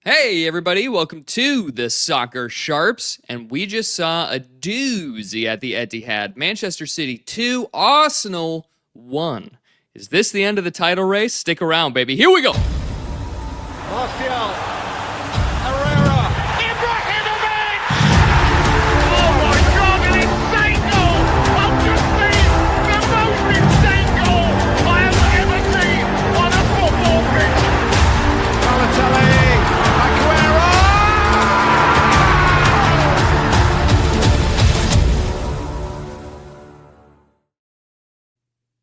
Hey, everybody, welcome to the Soccer Sharps. And we just saw a doozy at the Etihad. Manchester City 2, Arsenal 1. Is this the end of the title race? Stick around, baby. Here we go. Martial, Herrera, Ibrahimovic! Oh my God, an insane goal! I've just seen the most insane goal I have ever seen on a football pitch. Balotelli, Aguero!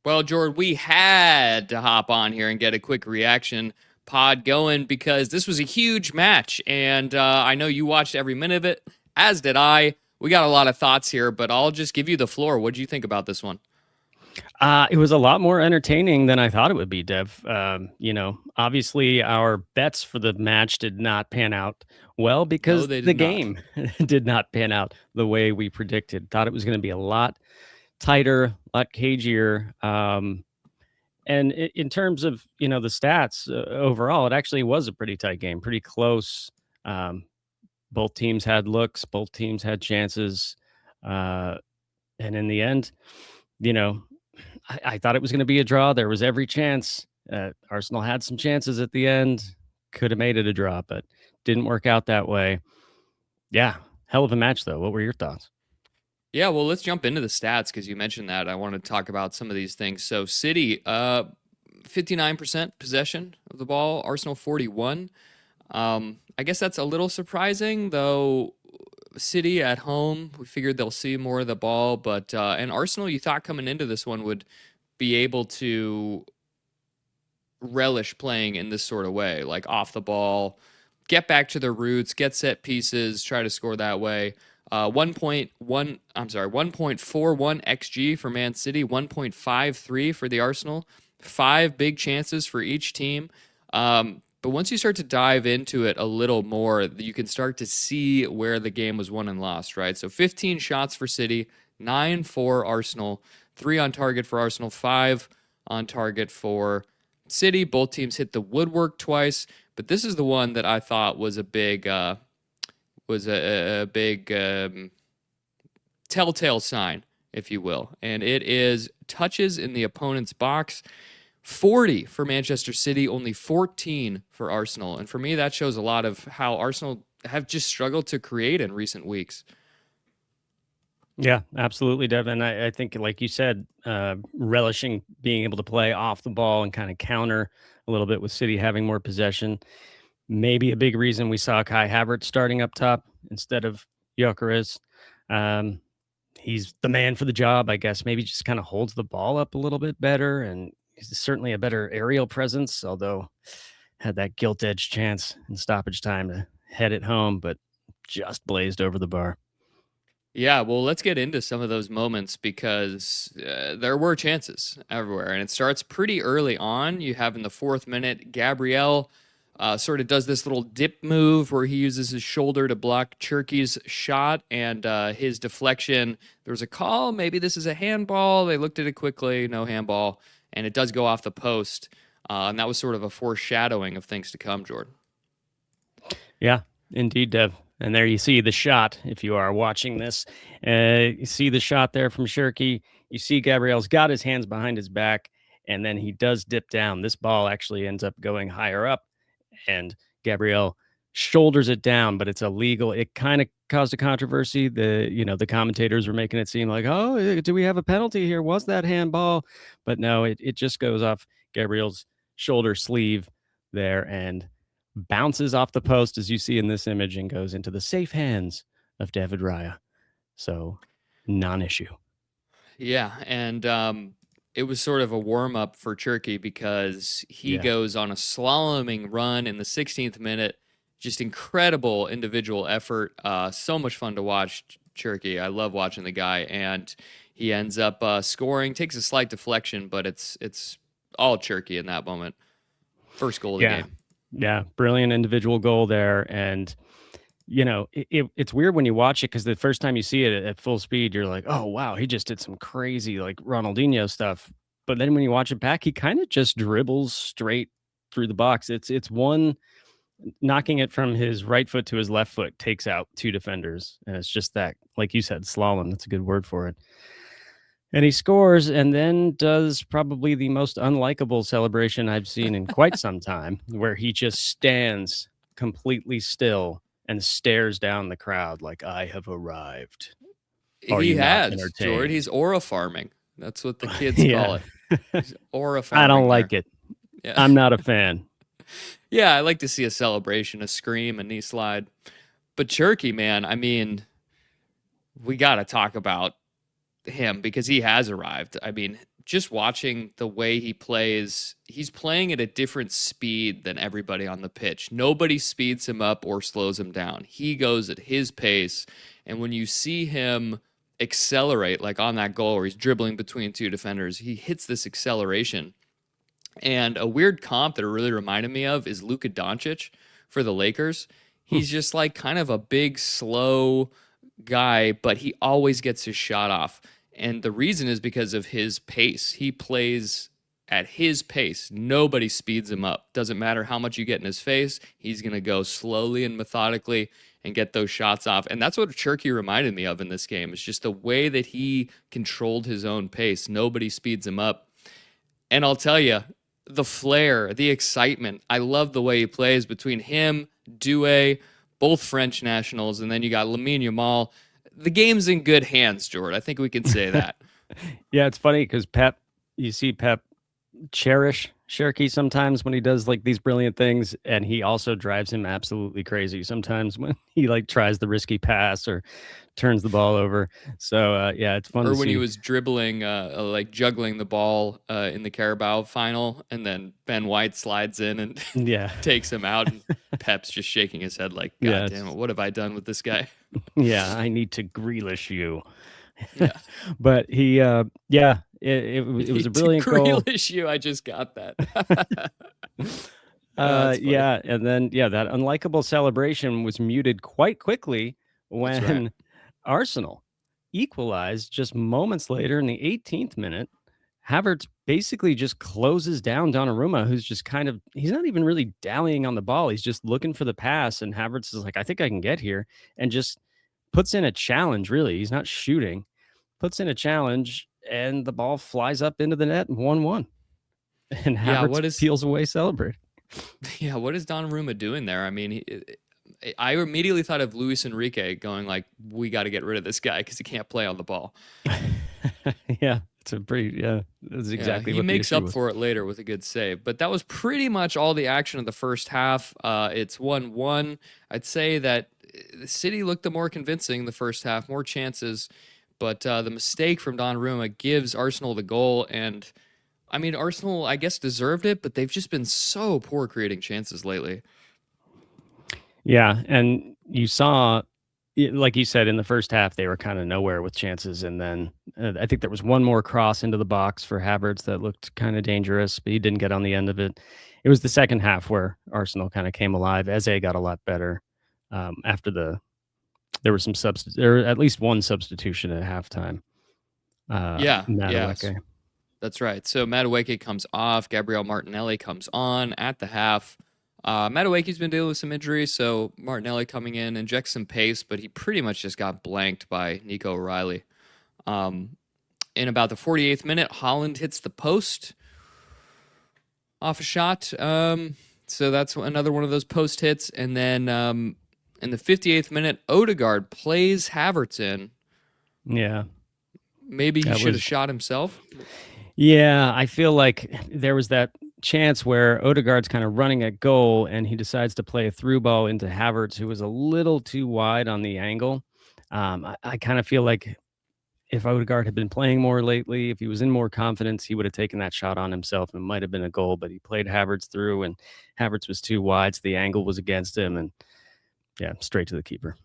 Well, Jordan, we had to hop on here and get a quick reaction pod going because this was a huge match. And I know you watched every minute of it, as did I. We got a lot of thoughts here, but I'll just give you the floor. What did you think about this one? It was a lot more entertaining than I thought it would be, Dev. Obviously our bets for the match did not pan out well because they the did not. game did not pan out the way we predicted. Thought it was going to be a lot tighter, a lot cagier. And in terms of, the stats overall, it actually was a pretty tight game, pretty close. Both teams had looks, both teams had chances. And in the end, I thought it was going to be a draw. There was every chance. Arsenal had some chances at the end. Could have made it a draw, but didn't work out that way. Yeah, hell of a match, though. What were your thoughts? Yeah, well, let's jump into the stats because you mentioned that. I want to talk about some of these things. So, City, 59% possession of the ball, Arsenal 41. I guess that's a little surprising, though. City at home, we figured they'll see more of the ball, but and Arsenal, you thought coming into this one would be able to relish playing in this sort of way, like off the ball, get back to their roots, get set pieces, try to score that way. 1.41 xG for Man City, 1.53 for the Arsenal. 5 big chances for each team. But once you start to dive into it a little more, you can start to see where the game was won and lost, right? So 15 shots for City, 9 for Arsenal, 3 on target for Arsenal, 5 on target for City. Both teams hit the woodwork twice, but this is the one that I thought was a big telltale sign, if you will. And it is touches in the opponent's box. 40 for Manchester City, only 14 for Arsenal. And for me, that shows a lot of how Arsenal have just struggled to create in recent weeks. Yeah, absolutely, Devin. I think, like you said, relishing being able to play off the ball and kind of counter a little bit with City having more possession. Maybe a big reason we saw Kai Havertz starting up top instead of Gyokeres. He's the man for the job, I guess. Maybe just kind of holds the ball up a little bit better, and he's certainly a better aerial presence, although had that gilt-edged chance in stoppage time to head it home, but just blazed over the bar. Yeah, well, let's get into some of those moments because there were chances everywhere. And it starts pretty early on. You have in the 4th minute, Gabriel sort of does this little dip move where he uses his shoulder to block Cherki's shot and his deflection. There was a call. Maybe this is a handball. They looked at it quickly. No handball. And it does go off the post. And that was sort of a foreshadowing of things to come, Jordan. Yeah, indeed, Dev. And there you see the shot. If you are watching this, you see the shot there from Cherki. You see Gabriel's got his hands behind his back, and then he does dip down. This ball actually ends up going higher up, and Gabriel shoulders it down, but it's illegal. It kind of caused a controversy. The commentators were making it seem like, oh, do we have a penalty here? Was that handball? But no, it just goes off Gabriel's shoulder sleeve there and bounces off the post, as you see in this image, and goes into the safe hands of David Raya. So, non-issue. Yeah, and it was sort of a warm-up for Cherki because he goes on a slaloming run in the 16th minute. Just incredible individual effort. So much fun to watch Cherki. I love watching the guy, and he ends up scoring. Takes a slight deflection, but it's all Cherki in that moment. First goal of the game. Yeah, brilliant individual goal there. And, it's weird when you watch it because the first time you see it at full speed, you're like, oh, wow, he just did some crazy, like, Ronaldinho stuff. But then when you watch it back, he kind of just dribbles straight through the box. It's one knocking it from his right foot to his left foot takes out 2 defenders, and it's just that, like you said, slalom. That's a good word for it. And he scores and then does probably the most unlikable celebration I've seen in quite some time, where he just stands completely still and stares down the crowd like, "I have arrived. Are He you not has, entertained?" Jordan. He's aura farming. That's what the kids call Yeah. it. He's aura farming I don't there. like it. Yeah. I'm not a fan. Yeah, I like to see a celebration, a scream, a knee slide. But Cherki, man, I mean, we got to talk about him because he has arrived. I mean, just watching the way he plays, he's playing at a different speed than everybody on the pitch. Nobody speeds him up or slows him down. He goes at his pace. And when you see him accelerate, like on that goal where he's dribbling between 2 defenders, he hits this acceleration. And a weird comp that it really reminded me of is Luka Doncic for the Lakers. He's just like kind of a big, slow guy, but he always gets his shot off. And the reason is because of his pace. He plays at his pace. Nobody speeds him up. Doesn't matter how much you get in his face. He's going to go slowly and methodically and get those shots off. And that's what Cherki reminded me of in this game. It's just the way that he controlled his own pace. Nobody speeds him up. And I'll tell you, the flair, the excitement. I love the way he plays between him, Doué, both French nationals, and then you got Lamine Yamal. The game's in good hands, George. I think we can say that. Yeah, it's funny because you see Pep cherish Cherki sometimes when he does like these brilliant things, and he also drives him absolutely crazy sometimes when he like tries the risky pass or turns the ball over. So yeah, it's fun. Or to when see. he was dribbling, like juggling the ball in the Carabao final, and then Ben White slides in and Yeah, takes him out, and Pep's just shaking his head like, God Yeah, damn it, what have I done with this guy? yeah, I need to Grealish you. Yeah. But he, yeah, it was a brilliant goal. Grealish you, I just got that. Yeah, and then that unlikable celebration was muted quite quickly when right. Arsenal equalized just moments later in the 18th minute. Havertz basically just closes down Donnarumma, who's just he's not even really dallying on the ball. He's just looking for the pass, and Havertz is like, I think I can get here, and just puts in a challenge, really. He's not shooting. Puts in a challenge, and the ball flies up into the net, 1-1. And Havertz peels away celebrating. Yeah, what is Donnarumma doing there? I mean, I immediately thought of Luis Enrique going like, we got to get rid of this guy because he can't play on the ball. Yeah, that's exactly he what makes the issue up was. for it later with a good save. But that was pretty much all the action of the first half. It's 1-1. I'd say that the City looked the more convincing the first half, more chances. But the mistake from Donnarumma gives Arsenal the goal. And, I mean, Arsenal, I guess, deserved it, but they've just been so poor creating chances lately. Yeah, and you saw, like you said, in the first half, they were kind of nowhere with chances. And then I think there was one more cross into the box for Havertz that looked kind of dangerous, but he didn't get on the end of it. It was the second half where Arsenal kind of came alive. Eze got a lot better after there was some there at least one substitution at halftime. Yes, that's right. So Madueke comes off. Gabriel Martinelli comes on at the half. Madueke's been dealing with some injuries, so Martinelli coming in injects some pace, but he pretty much just got blanked by Nico O'Reilly. In about the 48th minute, Haaland hits the post off a shot. So that's another one of those post hits. And then in the 58th minute, Odegaard plays Havertz in. Yeah. Maybe he should have shot himself. Yeah, I feel like there was that chance where Odegaard's kind of running at goal and he decides to play a through ball into Havertz, who was a little too wide on the angle. I kind of feel like if Odegaard had been playing more lately, if he was in more confidence, he would have taken that shot on himself and it might have been a goal, but he played Havertz through and Havertz was too wide, so the angle was against him, and straight to the keeper.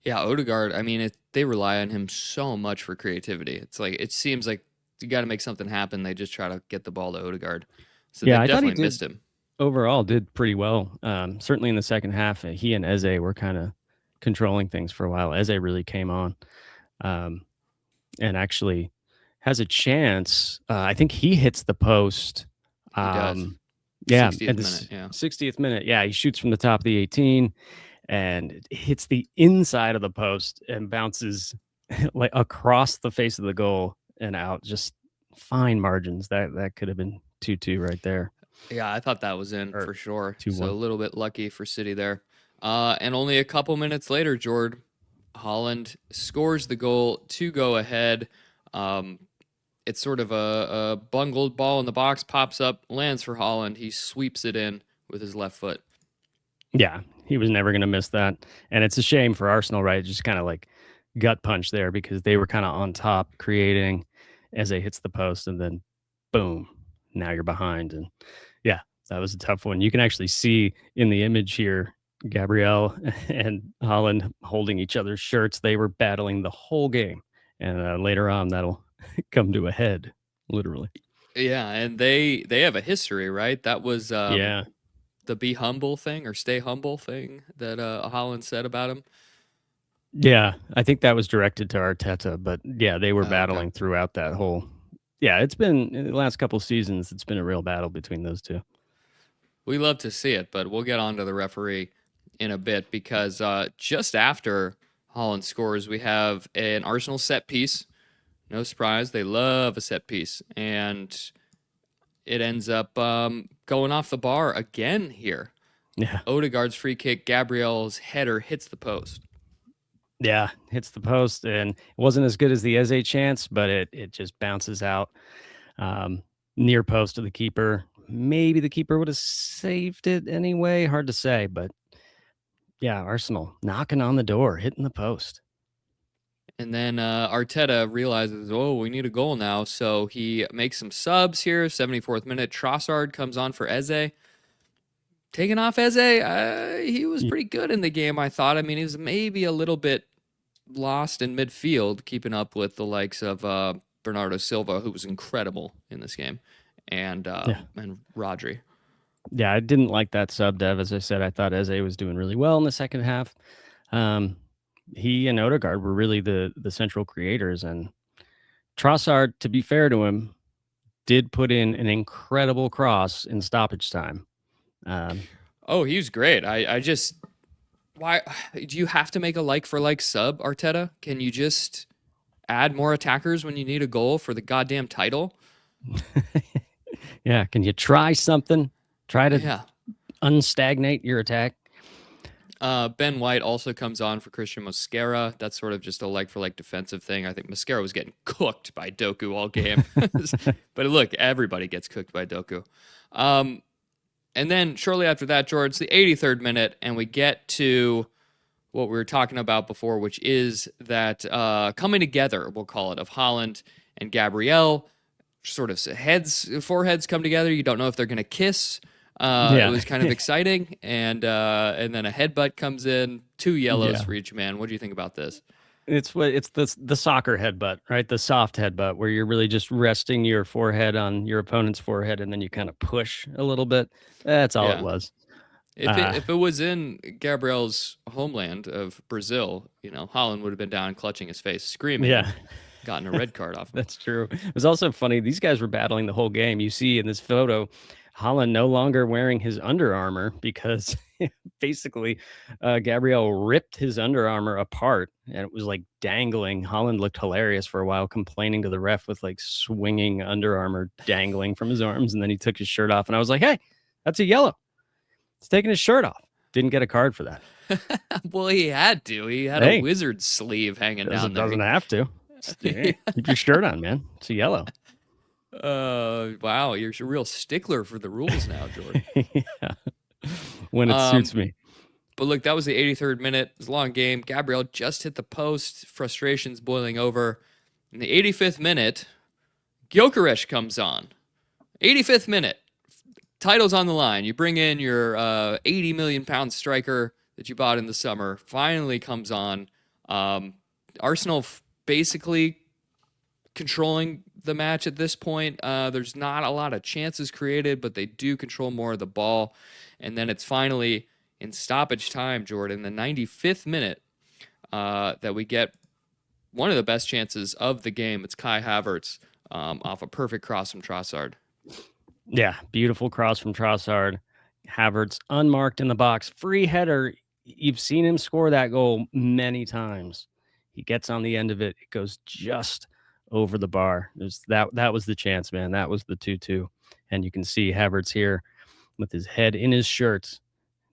Yeah, Odegaard, I mean, they rely on him so much for creativity. It's like, it seems like you got to make something happen. They just try to get the ball to Odegaard. So they definitely missed him. Overall, did pretty well. Certainly in the second half, he and Eze were kind of controlling things for a while. Eze really came on and actually has a chance. I think he hits the post. He does. Yeah, 60th at minute. the Yeah. 60th minute, yeah, he shoots from the top of the 18 and it hits the inside of the post and bounces like across the face of the goal and out. Just fine margins. That could have been 2-2 right there, Yeah, I thought that was in or for sure. So a 2-1. little bit lucky for City there. And only a couple minutes later, Jord, Haaland scores the goal to go ahead. Um, it's sort of a bungled ball in the box, pops up, lands for Haaland. He sweeps it in with his left foot. Yeah, he was never going to miss that. And it's a shame for Arsenal, right? Just kind of like gut punch there because they were kind of on top creating as they hits the post and then boom, now you're behind. And yeah, that was a tough one. You can actually see in the image here Gabriel and Holland holding each other's shirts. They were battling the whole game. And later on, that'll come to a head, literally. Yeah, and they have a history, right? That was Yeah. the be humble thing or stay humble thing that Haaland said about him. Yeah, I think that was directed to Arteta, but yeah, they were Oh, okay. battling throughout that whole. Yeah, it's been in the last couple seasons. It's been a real battle between those two. We love to see it, but we'll get on to the referee in a bit because just after Haaland scores, we have an Arsenal set piece. No surprise, they love a set piece, and it ends up going off the bar again here. Yeah, Odegaard's free kick, Gabriel's header hits the post. yeah, hits the post, and it wasn't as good as the Eze chance, but it just bounces out near post to the keeper. Maybe the keeper would have saved it anyway. Hard to say, but yeah, Arsenal knocking on the door, hitting the post. And then Arteta realizes, oh, we need a goal now. So he makes some subs here. 74th minute. Trossard comes on for Eze. Taking off Eze, he was pretty good in the game, I thought. I mean, he was maybe a little bit lost in midfield, keeping up with the likes of Bernardo Silva, who was incredible in this game, and Rodri. Yeah, I didn't like that sub, Dev. As I said, I thought Eze was doing really well in the second half. He and Odegaard were really the central creators, and Trossard, to be fair to him, did put in an incredible cross in stoppage time. Oh, he was great. I just, why do you have to make a like for like sub, Arteta? Can you just add more attackers when you need a goal for the goddamn title? Yeah, can you try something? Try to unstagnate your attack. Ben White also comes on for Christian Mosquera. That's sort of just a like for like defensive thing. I think Mosquera was getting cooked by Doku all game. But look, everybody gets cooked by Doku. And then shortly after that, George, it's the 83rd minute, and we get to what we were talking about before, which is that coming together, we'll call it, of Haaland and Gabriel. Sort of foreheads come together. You don't know if they're going to kiss. It was kind of exciting, and then a headbutt comes in, 2 yellows for each man. What do you think about this? It's the soccer headbutt, right? The soft headbutt where you're really just resting your forehead on your opponent's forehead, and then you kind of push a little bit. That's all it was. If it was in Gabriel's homeland of Brazil, Haaland would have been down clutching his face, screaming. Yeah. Gotten a red card off him. That's true. It was also funny. These guys were battling the whole game. You see in this photo, Haaland no longer wearing his Under Armour because basically Gabriel ripped his Under Armour apart and it was like dangling. Haaland looked hilarious for a while, complaining to the ref with like swinging Under Armour dangling from his arms. And then he took his shirt off and I was like, hey, that's a yellow. He's taking his shirt off. Didn't get a card for that. Well, he had to. He had a wizard sleeve hanging down there. Doesn't have to. Keep your shirt on, man. It's a yellow. Wow, you're a real stickler for the rules now, Jordan. Yeah. When it suits me. But look, that was the 83rd minute. It was a long game. Gabriel just hit the post. Frustrations boiling over. In the 85th minute, Gyokeres comes on. 85th minute. Title's on the line. You bring in your 80 million pound striker that you bought in the summer. Finally comes on. Arsenal basically controlling the match at this point. There's not a lot of chances created, but they do control more of the ball. And then it's finally in stoppage time, Jordan, the 95th minute, that we get one of the best chances of the game. It's Kai Havertz off a perfect cross from Trossard. Yeah, beautiful cross from Trossard. Havertz unmarked in the box. Free header. You've seen him score that goal many times. He gets on the end of it. It goes just over the bar. That was the chance, man. That was the 2-2. And you can see Havertz here with his head in his shirt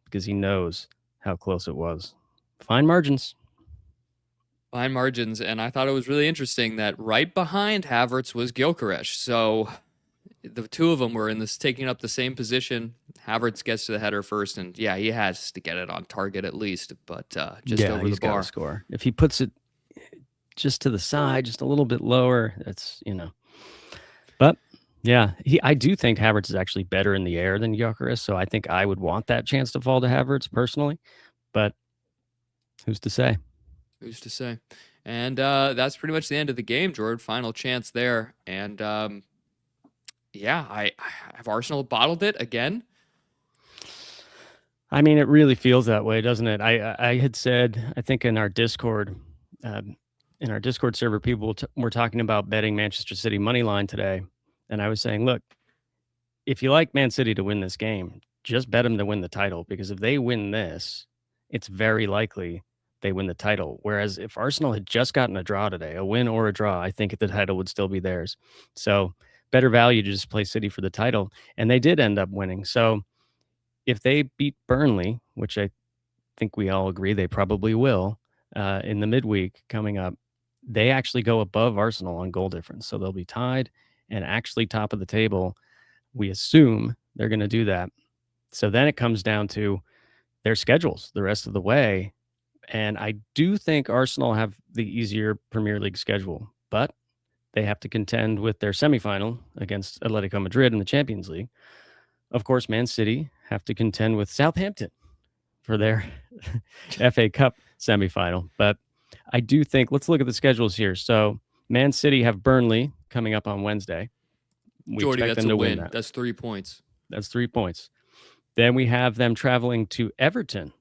because he knows how close it was. Fine margins. Fine margins, and I thought it was really interesting that right behind Havertz was Gyokeres. So the two of them were in this taking up the same position. Havertz gets to the header first, and yeah, he has to get it on target at least, but just over he's the bar. Gotta score. If he puts it just to the side, just a little bit lower, that's But yeah, I do think Havertz is actually better in the air than Gyokeres, so I think I would want that chance to fall to Havertz personally. But who's to say? Who's to say? And that's pretty much the end of the game, Jordan. Final chance there, and yeah, I have Arsenal bottled it again. I mean, it really feels that way, doesn't it? I had said, I think in our Discord server, people were talking about betting Manchester City money line today, and I was saying, look, if you like Man City to win this game, just bet them to win the title, because if they win this, it's very likely they win the title. Whereas if Arsenal had just gotten a draw today, a win or a draw, I think the title would still be theirs. So better value to just play City for the title, and they did end up winning. So if they beat Burnley, which I think we all agree they probably will, in the midweek coming up, they actually go above Arsenal on goal difference. So they'll be tied and actually top of the table. We assume they're going to do that. So then it comes down to their schedules the rest of the way. And I do think Arsenal have the easier Premier League schedule, but they have to contend with their semifinal against Atletico Madrid in the Champions League. Of course, Man City have to contend with Southampton for their FA Cup semifinal. But I do think, let's look at the schedules here. So Man City have Burnley coming up on Wednesday. Jordy, that's a win. That's 3 points. That's 3 points. Then we have them traveling to Everton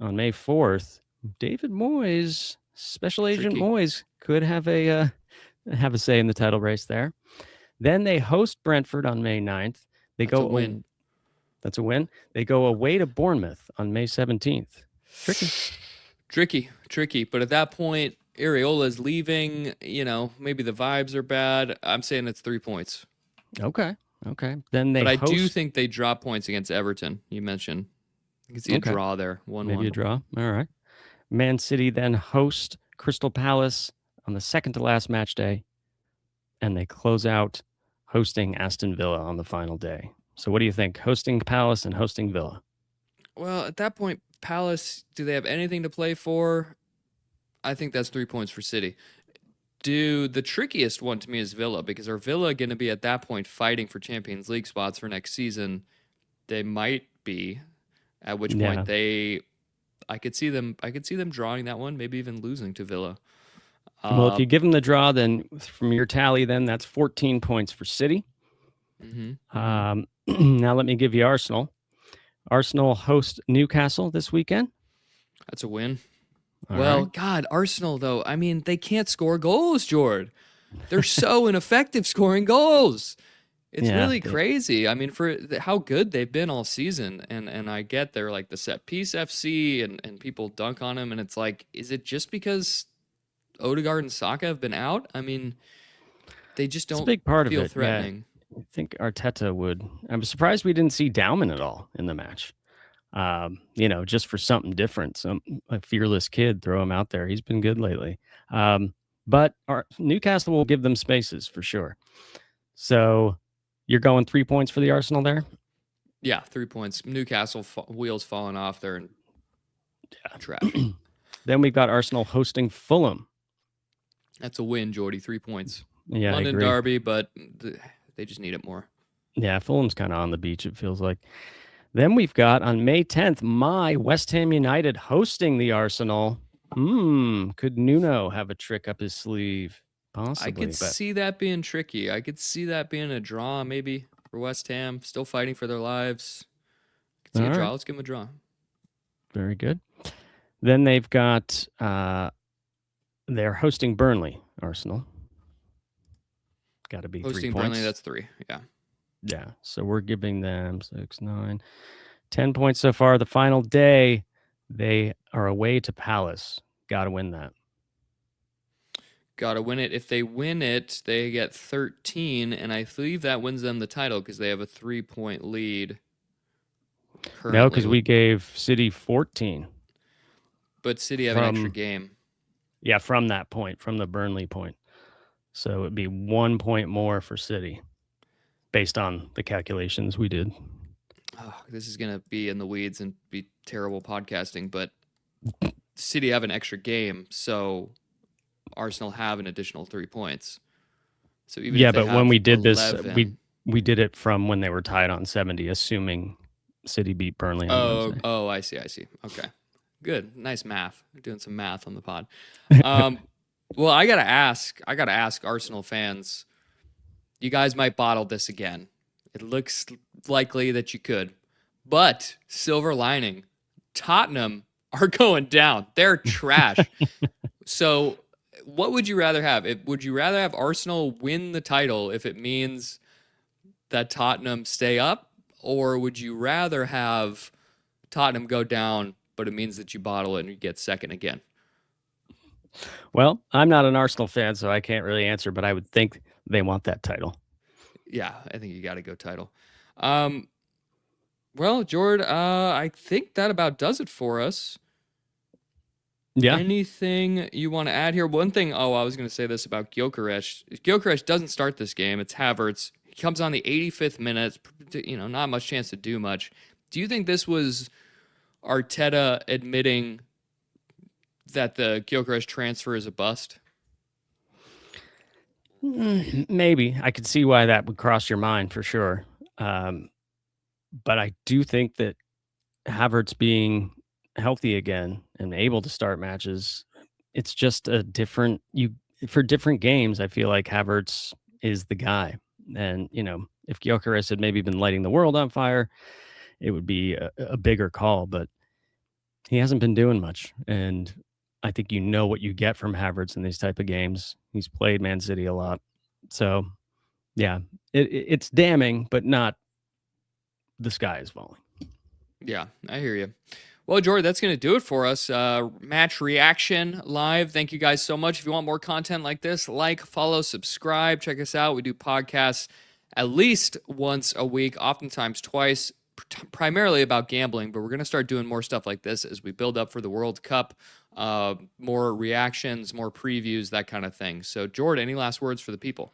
on May 4th. David Moyes, Special Agent Moyes, could have a say in the title race there. Then they host Brentford on May 9th. That's a win. That's a win. They go away to Bournemouth on May 17th. Tricky. But at that point, Areola's leaving. Maybe the vibes are bad. I'm saying it's 3 points. Okay. Then I do think they drop points against Everton. You mentioned. You can see a draw there. 1-1. Maybe a draw. All right. Man City then host Crystal Palace on the second to last match day, and they close out hosting Aston Villa on the final day. So what do you think? Hosting Palace and hosting Villa? Well, at that point, Palace, do they have anything to play for? I think that's 3 points for City. The trickiest one to me is Villa, because are Villa going to be at that point fighting for Champions League spots for next season? They might be, at which point I could see them drawing that one, maybe even losing to Villa. Well, if you give them the draw, then from your tally, then that's 14 points for City. Mm-hmm. Now let me give you Arsenal. Arsenal host Newcastle this weekend. That's a win. Right. God, Arsenal, though, I mean, they can't score goals, Jord. They're so ineffective scoring goals. It's really crazy. I mean, for how good they've been all season, and I get they're like the set piece FC, and people dunk on them, and it's like, is it just because Odegaard and Saka have been out? I mean, they just don't feel threatening. Yeah. I think Arteta would. I'm surprised we didn't see Dauman at all in the match. Just for something different. A fearless kid, throw him out there. He's been good lately. But Newcastle will give them spaces for sure. So you're going 3 points for the Arsenal there? Yeah, 3 points. Newcastle wheels falling off there and trash. Then we've got Arsenal hosting Fulham. That's a win, Jordy. 3 points. Yeah, London derby, but they just need it more. Yeah, Fulham's kind of on the beach, it feels like. Then we've got on May 10th, my West Ham United hosting the Arsenal. Could Nuno have a trick up his sleeve? Possibly. I could see that being tricky. I could see that being a draw maybe for West Ham. Still fighting for their lives. I could see a draw. Let's give them a draw. Very good. Then they've got, they're hosting Burnley, Arsenal. Got to be 3 points. Hosting Burnley, that's 3. Yeah. Yeah. So we're giving them 6, 9, 10 points so far. The final day, they are away to Palace. Got to win that. Got to win it. If they win it, they get 13, and I believe that wins them the title because they have a 3-point lead. No, because we gave City 14. But City have an extra game. Yeah, from that point, from the Burnley point. So it'd be 1 point more for City based on the calculations we did. Oh, this is going to be in the weeds and be terrible podcasting, but City have an extra game, so Arsenal have an additional 3 points. So even if they but when we did 11, this, we did it from when they were tied on 70, assuming City beat Burnley on Wednesday. Oh, I see. Okay. Good. Nice math. We're doing some math on the pod. Well, I gotta ask Arsenal fans, you guys might bottle this again. It looks likely that you could. But silver lining, Tottenham are going down. They're trash. So what would you rather have? Would you rather have Arsenal win the title if it means that Tottenham stay up? Or would you rather have Tottenham go down, but it means that you bottle it and you get second again? Well, I'm not an Arsenal fan, so I can't really answer, but I would think they want that title. Yeah, I think you got to go title. Well, Jord, I think that about does it for us. Yeah. Anything you want to add here? One thing, I was going to say this about Gyokeres. Gyokeres doesn't start this game. It's Havertz. He comes on the 85th minute. Not much chance to do much. Do you think this was Arteta admitting that the Gyokeres transfer is a bust? Maybe. I could see why that would cross your mind for sure. But I do think that Havertz being healthy again and able to start matches, it's just a different for different games. I feel like Havertz is the guy. And, if Gyokeres had maybe been lighting the world on fire, it would be a bigger call, but he hasn't been doing much. And I think what you get from Havertz in these type of games. He's played Man City a lot. So, yeah, it's damning, but not the sky is falling. Yeah, I hear you. Well, Jordan, that's going to do it for us. Match Reaction Live. Thank you guys so much. If you want more content like this, follow, subscribe, check us out. We do podcasts at least once a week, oftentimes twice, primarily about gambling, but we're going to start doing more stuff like this as we build up for the World Cup, more reactions, more previews, that kind of thing. So, Jordan, any last words for the people?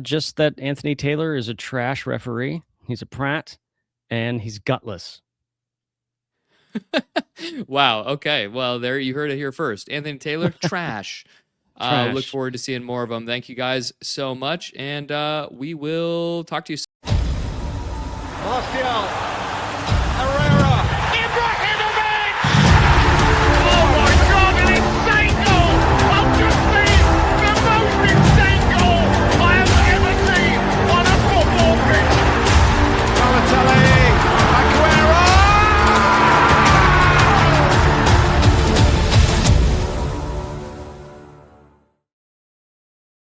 Just that Anthony Taylor is a trash referee. He's a prat, and he's gutless. Wow. Okay. Well, there you heard it here first. Anthony Taylor, trash. Look forward to seeing more of them. Thank you guys so much, and we will talk to you soon. Martial.